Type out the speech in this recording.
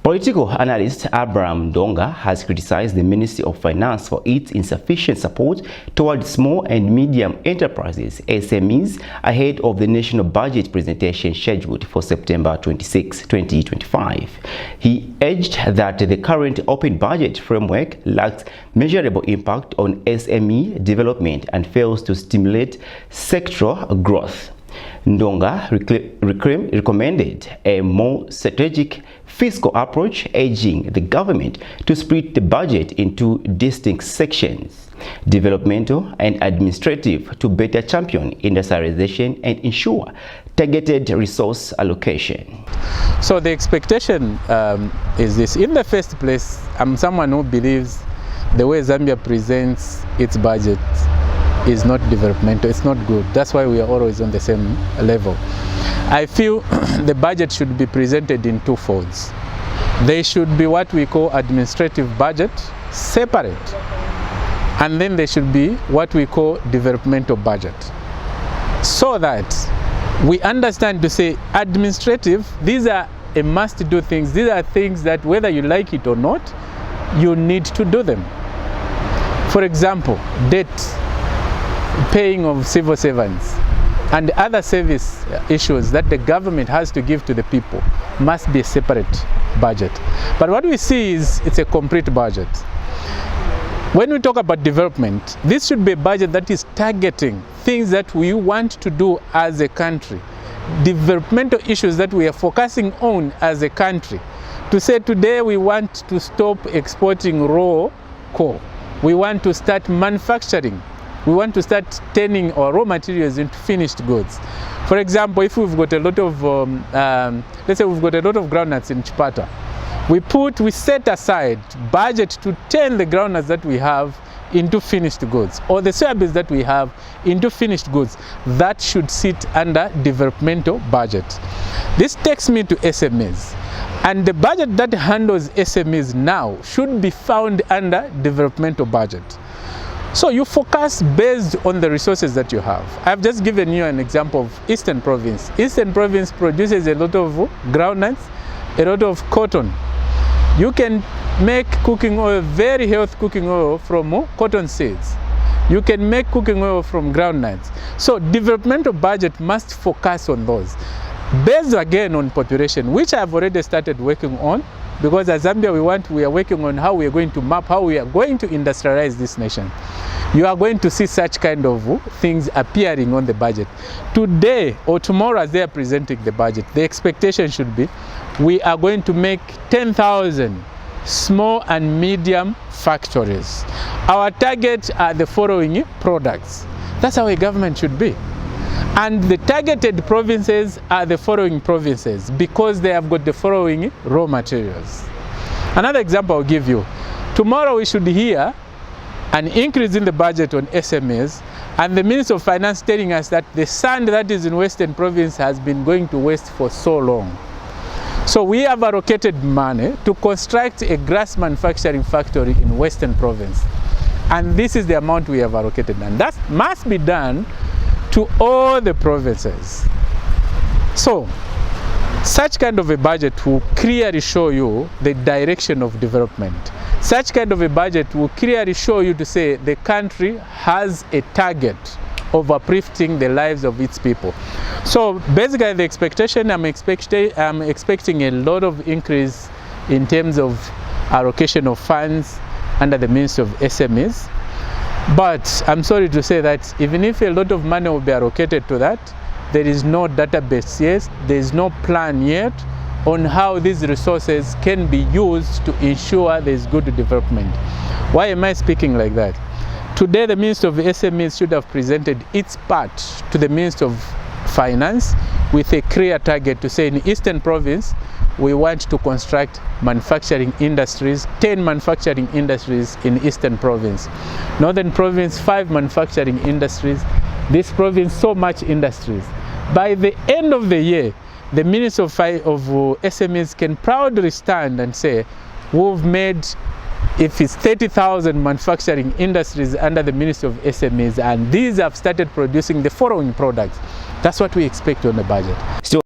Political analyst Ndonga has criticized the Ministry of Finance for its insufficient support towards small and medium enterprises (SMEs) ahead of the national budget presentation scheduled for September 26, 2025. He urged that the current open budget framework lacks measurable impact on SME development and fails to stimulate sectoral growth. Ndonga recommended a more strategic fiscal approach, urging the government to split the budget into distinct sections, developmental and administrative, to better champion industrialization and ensure targeted resource allocation. So the expectation is this. In the first place, I'm someone who believes the way Zambia presents its budget is not developmental, it's not good. That's why we are always on the same level. I feel the budget should be presented in two folds. There should be what we call administrative budget, separate, and then there should be what we call developmental budget. So that we understand to say administrative, these are a must-do things. These are things that whether you like it or not, you need to do them. For example, debt, paying of civil servants, and other service issues that the government has to give to the people must be a separate budget. But what we see is it's a complete budget. When we talk about development, this should be a budget that is targeting things that we want to do as a country, developmental issues that we are focusing on as a country. To say today we want to stop exporting raw coal, we want to start manufacturing, we want to start turning our raw materials into finished goods. For example, if we've got a lot of, let's say we've got a lot of groundnuts in Chipata, we set aside budget to turn the groundnuts that we have into finished goods, or the soybeans that we have into finished goods. That should sit under developmental budget. This takes me to SMEs. And the budget that handles SMEs now should be found under developmental budget. So you focus based on the resources that you have. I've just given you an example of Eastern Province. Eastern Province produces a lot of groundnuts, a lot of cotton. You can make cooking oil, very healthy cooking oil, from cotton seeds. You can make cooking oil from groundnuts. So developmental budget must focus on those. Based again on population, which I've already started working on, because as Zambia we are working on how we are going to map, how we are going to industrialize this nation. You are going to see such kind of things appearing on the budget. Today or tomorrow as they are presenting the budget, the expectation should be we are going to make 10,000 small and medium factories. Our target are the following products. That's how a government should be. And the targeted provinces are the following provinces because they have got the following raw materials. Another example I'll give you. Tomorrow we should hear an increase in the budget on SMEs, and the Minister of Finance telling us that the sand that is in Western Province has been going to waste for so long. So we have allocated money to construct a grass manufacturing factory in Western Province. And this is the amount we have allocated, and that must be done to all the provinces. So such kind of a budget will clearly show you the direction of development. Such kind of a budget will clearly show you to say the country has a target of uplifting the lives of its people. So basically the expectation, I'm expecting a lot of increase in terms of allocation of funds under the Ministry of SMEs. But I'm sorry to say that even if a lot of money will be allocated to that, there is no database yet, there is no plan yet on how these resources can be used to ensure there is good development. Why am I speaking like that? Today the Minister of SMEs should have presented its part to the Minister of Finance with a clear target to say in Eastern Province we want to construct manufacturing industries, 10 manufacturing industries in Eastern Province. Northern Province, 5 manufacturing industries. This province, so much industries. By the end of the year, the Minister of SMEs can proudly stand and say, we've made, if it's 30,000 manufacturing industries under the Ministry of SMEs, and these have started producing the following products. That's what we expect on the budget.